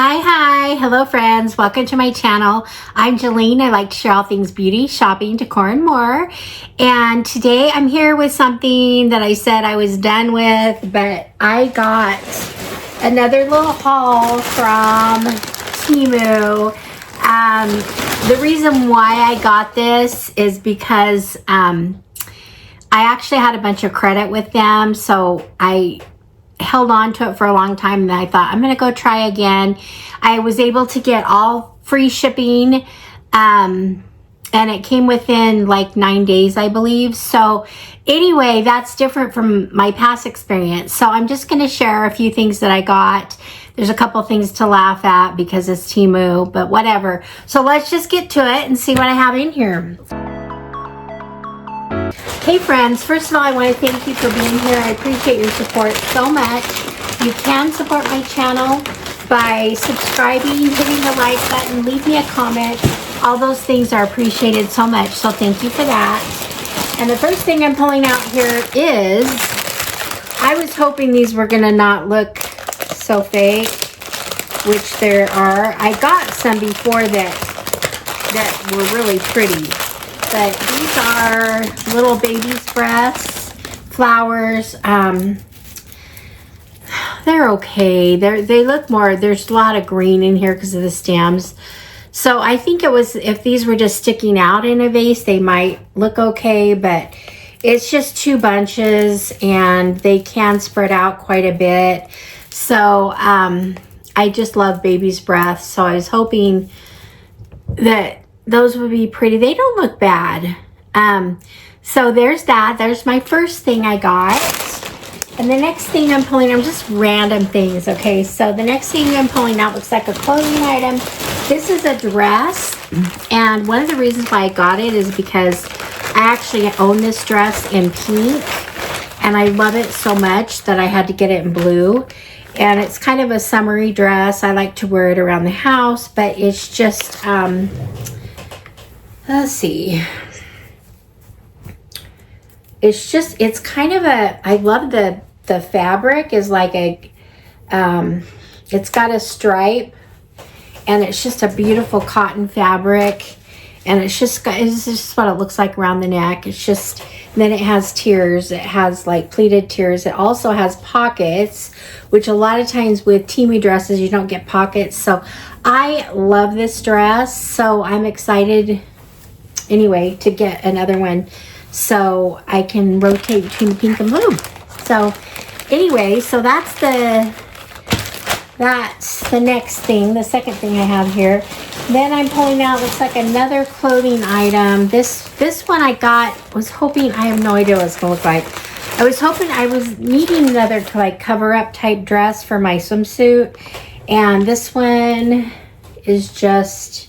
Hi, hello friends, welcome to my channel. I'm Jolene. I like to share all things beauty, shopping, decor, and more. And today I'm here with something that I said I was done with, but I got another little haul from Temu. The reason why I got this is because I actually had a bunch of credit with them, so I held on to it for a long time, and I thought I'm gonna go try again. I was able to get all free shipping, and it came within like 9 days, I believe. So anyway, that's different from my past experience. So I'm just gonna share a few things that I got. There's a couple things to laugh at because it's Temu, but whatever. So let's just get to it and see what I have in here. Hey friends, first of all, I want to thank you for being here. I appreciate your support so much. You can support my channel by subscribing, hitting the like button, leave me a comment. All those things are appreciated so much, so thank you for that. And the first thing I'm pulling out here is, I was hoping these were going to not look so fake, which there are. I got some before that were really pretty. But these are little baby's breaths, flowers. They're okay. They look more, there's a lot of green in here because of the stems. So I think it was, if these were just sticking out in a vase, they might look okay, but it's just two bunches and they can spread out quite a bit. So I just love baby's breath. So I was hoping that those would be pretty. They don't look bad. So there's that. There's my first thing I got. And the next thing I'm pulling, I'm just random things, okay? So the next thing I'm pulling out looks like a clothing item. This is a dress. And one of the reasons why I got it is because I actually own this dress in pink. And I love it so much that I had to get it in blue. And it's kind of a summery dress. I like to wear it around the house, but it's just, let's see. It's kind of a, I love the fabric is like a, it's got a stripe and it's just a beautiful cotton fabric. And it's just what it looks like around the neck. It's just, then it has tiers. It has like pleated tiers. It also has pockets, which a lot of times with Temu dresses, you don't get pockets. So I love this dress. So I'm excited anyway to get another one so I can rotate between pink and blue. So anyway, so that's the next thing, the second thing I have here. Then I'm pulling out, looks like another clothing item. This one I got, was hoping, I have no idea what it's gonna look like. I was needing another like cover up type dress for my swimsuit, and this one is just,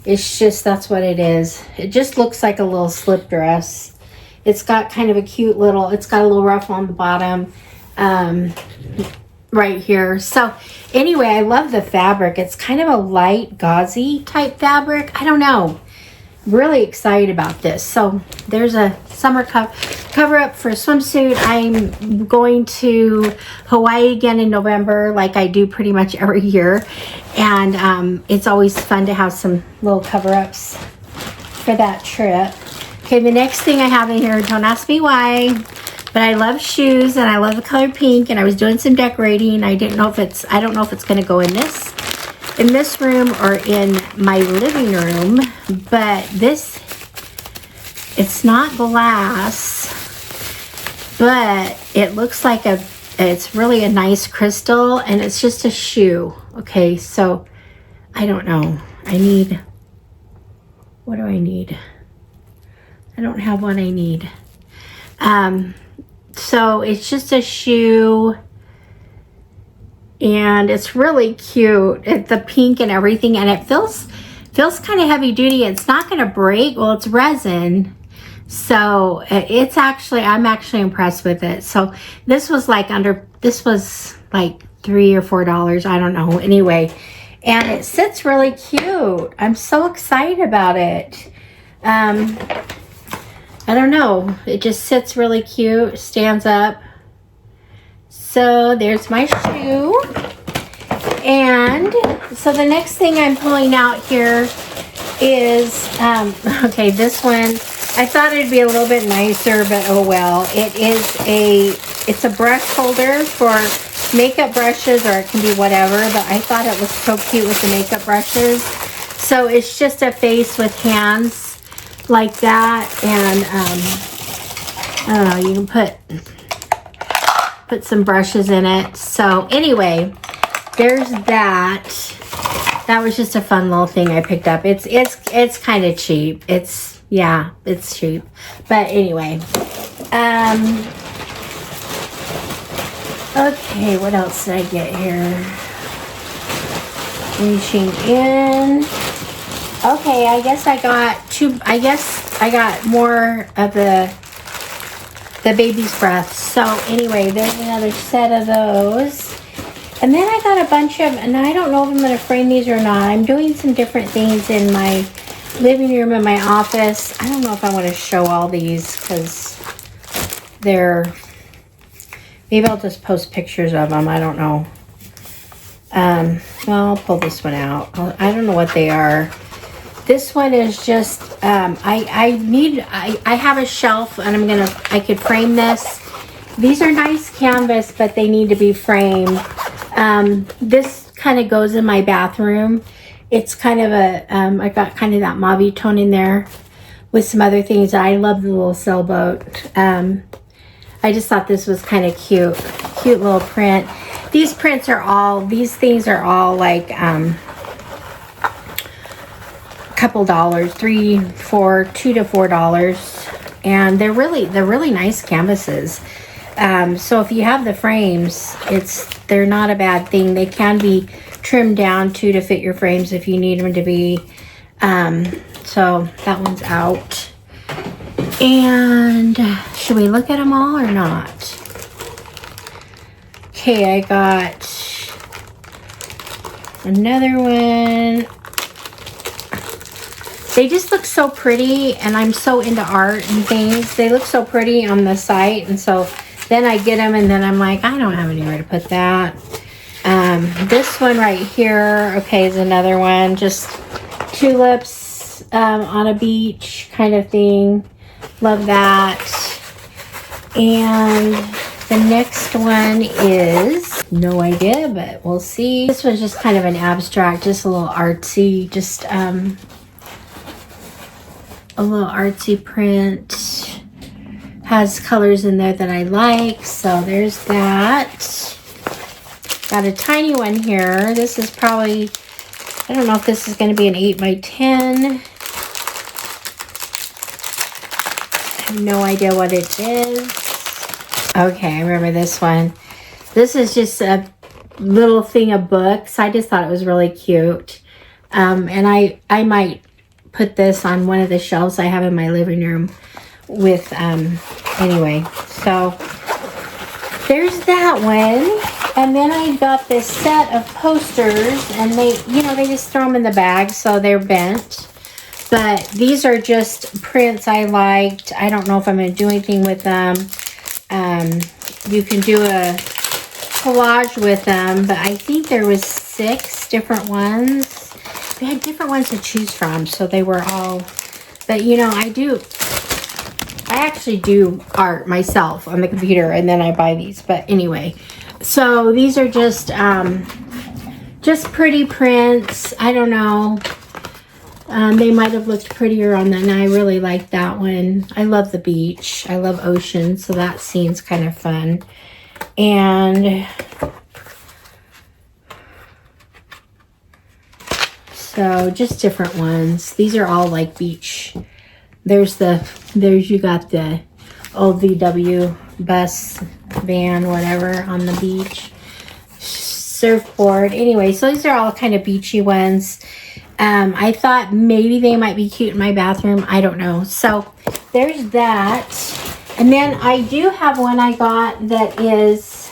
that's what it is. It just looks like a little slip dress. It's got kind of a cute little, it's got a little ruffle on the bottom right here. So anyway, I love the fabric. It's kind of a light gauzy type fabric. I don't know. Really excited about this. So there's a summer cover up for a swimsuit. I'm going to Hawaii again in November, like I do pretty much every year. And it's always fun to have some little cover-ups for that trip. Okay, the next thing I have in here, don't ask me why, but I love shoes and I love the color pink, and I was doing some decorating. I don't know if it's going to go in this room or in my living room, but it's not glass, but it looks like it's really a nice crystal, and it's just a shoe. Okay, so I don't know. What do I need? I don't have what I need. So it's just a shoe, and it's really cute. It's the pink and everything, and it feels kind of heavy duty. It's not going to break. Well, it's resin, so I'm actually impressed with it. So this was like $3 or $4. I don't know. Anyway, and it sits really cute. I'm so excited about it. I don't know. It just sits really cute. Stands up. So there's my shoe. And so the next thing I'm pulling out here is, okay, this one, I thought it'd be a little bit nicer, but oh well. It's a brush holder for makeup brushes, or it can be whatever, but I thought it was so cute with the makeup brushes. So it's just a face with hands like that, and I don't know, you can put some brushes in it. So anyway, there's that. That was just a fun little thing I picked up. It's kind of cheap. It's cheap. But anyway, okay, what else did I get here? Reaching in. Okay, I guess I got more of the baby's breath. So anyway, there's another set of those. And then I got a bunch of, and I don't know if I'm going to frame these or not. I'm doing some different things in my living room and my office. I don't know if I want to show all these because they're, maybe I'll just post pictures of them. I don't know. Well, I'll pull this one out. I don't know what they are. This one is just, I have a shelf, and I could frame this. These are nice canvas, but they need to be framed. This kind of goes in my bathroom. It's kind of I got kind of that mauve tone in there with some other things. I love the little sailboat. I just thought this was kind of cute little print. These things are all like, couple dollars, $2 to $4, and they're really nice canvases. So if you have the frames, they're not a bad thing. They can be trimmed down too to fit your frames if you need them to be. So that one's out. And should we look at them all or not? Okay, I got another one. They just look so pretty, and I'm so into art and things. They look so pretty on the site, and so then I get them, and then I'm like, I don't have anywhere to put that. This one right here, okay, is another one. Just tulips on a beach kind of thing. Love that. And the next one is, no idea, but we'll see. This one's just kind of an abstract, just a little artsy, just a little artsy print. Has colors in there that I like, so there's that. Got a tiny one here. This is probably, I don't know if this is going to be an 8 by 10. I have no idea what it is. Okay, I remember this one. This is just a little thing of books. I just thought it was really cute. And I might put this on one of the shelves I have in my living room with, anyway, so there's that one. And then I got this set of posters, and they just throw them in the bag, so they're bent. But these are just prints I liked. I don't know if I'm going to do anything with them. You can do a collage with them, but I think there was 6 different ones. They had different ones to choose from, so they were all, but I actually do art myself on the computer, and then I buy these. But anyway, so these are just pretty prints. I don't know. They might have looked prettier on that, and I really like that one. I love the beach. I love ocean, so that scene's kind of fun. And so just different ones. These are all like beach. You got the old VW bus van, whatever, on the beach. Surfboard. Anyway, so these are all kind of beachy ones. I thought maybe they might be cute in my bathroom. I don't know. So there's that. And then I do have one I got that is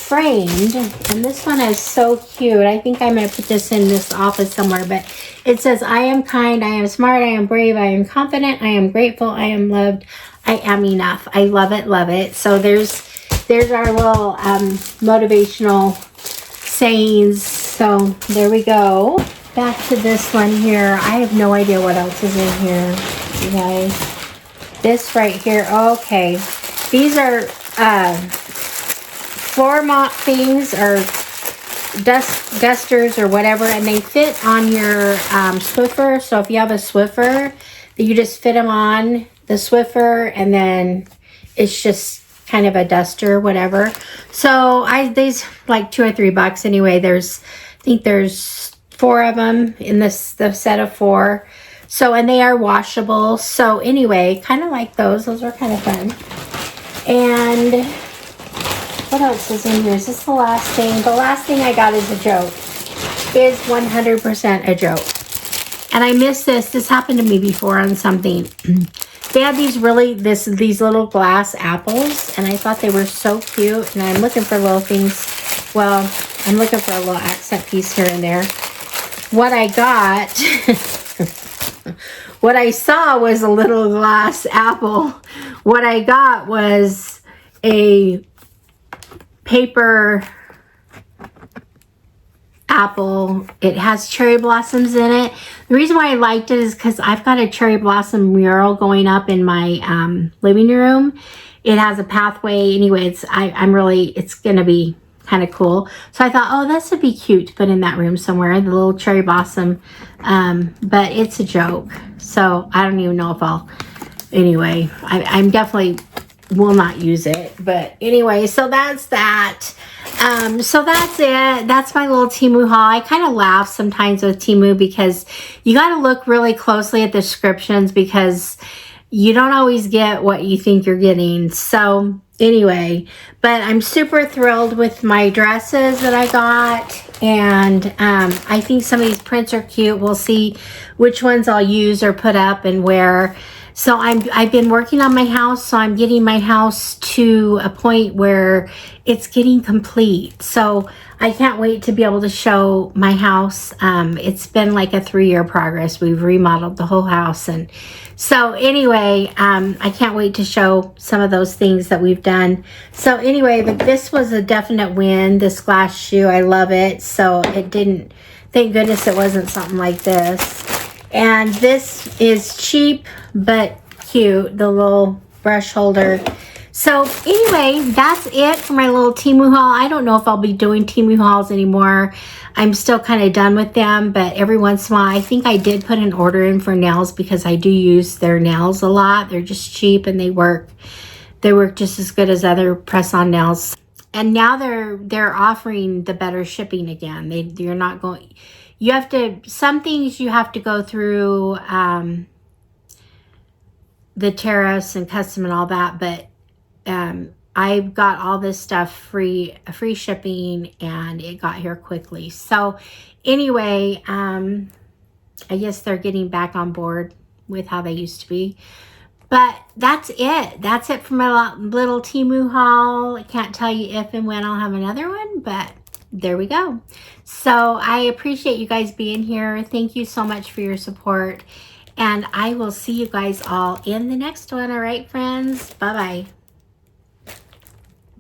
framed, and this one is so cute. I think I'm going to put this in this office somewhere, but it says, I am kind, I am smart, I am brave, I am confident, I am grateful, I am loved, I am enough. I love it, love it. So there's our little motivational sayings. So there we go. Back to this one here. I have no idea what else is in here, you guys. This right here. Okay. These are floor mop things or dusters or whatever, and they fit on your Swiffer. So if you have a Swiffer, you just fit them on the Swiffer, and then it's just kind of a duster, whatever. So these like $2 or $3 anyway. I think there's 4 of them in the set of 4. So, and they are washable. So anyway, kind of like those. Those are kind of fun. And what else is in here? Is this the last thing? The last thing I got is a joke. Is 100% a joke. And I missed this. This happened to me before on something. They had these little glass apples, and I thought they were so cute. And I'm looking for little things. Well, I'm looking for a little accent piece here and there. What I got, what I saw was a little glass apple. What I got was a paper apple. It has cherry blossoms in it. The reason why I liked it is because I've got a cherry blossom mural going up in my living room. It has a pathway. Anyway, it's gonna be kind of cool. So I thought, oh, this would be cute to put in that room somewhere, the little cherry blossom. But it's a joke. So I don't even know if anyway, I'm definitely will not use it. But anyway, so that's that. So that's it. That's my little Temu haul. I kind of laugh sometimes with Temu because you got to look really closely at the descriptions because you don't always get what you think you're getting. So anyway, but I'm super thrilled with my dresses that I got. And I think some of these prints are cute. We'll see which ones I'll use or put up and wear. So I've been working on my house, so I'm getting my house to a point where it's getting complete. So I can't wait to be able to show my house. It's been like a 3-year progress. We've remodeled the whole house. And so anyway, I can't wait to show some of those things that we've done. So anyway, but this was a definite win, this glass shoe. I love it. So it didn't, thank goodness it wasn't something like this. And this is cheap but cute, the little brush holder. So anyway, that's it for my little Temu haul. I don't know if I'll be doing Temu hauls anymore. I'm still kind of done with them, but every once in a while, I think I did put an order in for nails because I do use their nails a lot. They're just cheap and they work just as good as other press-on nails. And now they're offering the better shipping again. You're not going. You have to, some things you have to go through the tariffs and custom and all that, but I got all this stuff free shipping and it got here quickly. So anyway, I guess they're getting back on board with how they used to be. But that's it. That's it for my little Temu haul. I can't tell you if and when I'll have another one, but there we go. So I appreciate you guys being here. Thank you so much for your support. And I will see you guys all in the next one. All right, friends. Bye-bye.